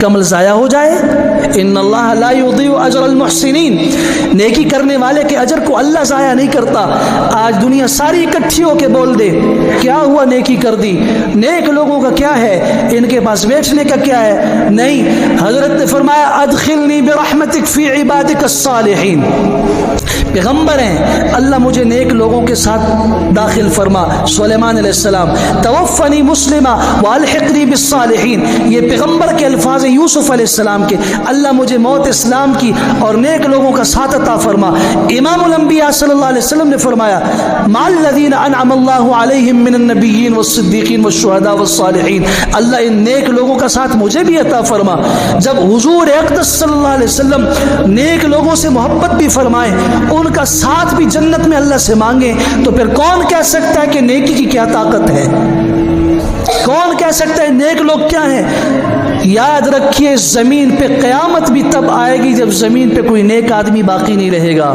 अमल ज़ाया हो जाए। इन्नल्लाह ला युज़ीउ अजरल मुहसिनीन, नेकी करने वाले के अजर को अल्लाह ज़ाया नहीं करता। आज दुनिया सारी इकट्ठी होके बोल दे क्या हुआ, नेकी कर दी, नेक लोगों का क्या है, इनके पास बैठने का क्या है। नहीं, हजरत ने फरमाया अदखिलनी बिरहमतिक फी इबादिक अस्सालिहीन, पैगम्बर हैं, अल्लाह मुझे नेक लोगों के साथ दाखिल फरमा। सुलेमान अलैहिस्सलाम तवफ़नी मुस्लिमा व अलहिक़नी बिस्सालिहीन, ये पैगम्बर के अल्फाज यूसुफ अलैहिस्सलाम के, अल्लाह मुझे मौत इस्लाम की और नेक लोगों का साथ अता फरमा। इमामुल अंबिया सल्लल्लाहु अलैहि वसल्लम ने फरमाया मअल्लज़ीना अनअमल्लाहु अलैहिम मिनन नबिय्यीन वस्सिद्दीक़ीन वश्शुहदा वस्सालिहीन, अल्लाह इन नेक लोगों का साथ मुझे भी अता फरमा। जब हुजूर अक़दस सल्लल्लाहु अलैहि वसल्लम नेक लोगों से मोहब्बत भी फरमाए, उनका साथ भी जन्नत में अल्लाह से मांगे, तो फिर कौन कह सकता है कि नेकी की क्या ताकत है? कौन कह सकता है नेक लोग क्या हैं? याद रखिए, जमीन पे क़यामत भी तब आएगी जब जमीन पे कोई नेक आदमी बाकी नहीं रहेगा।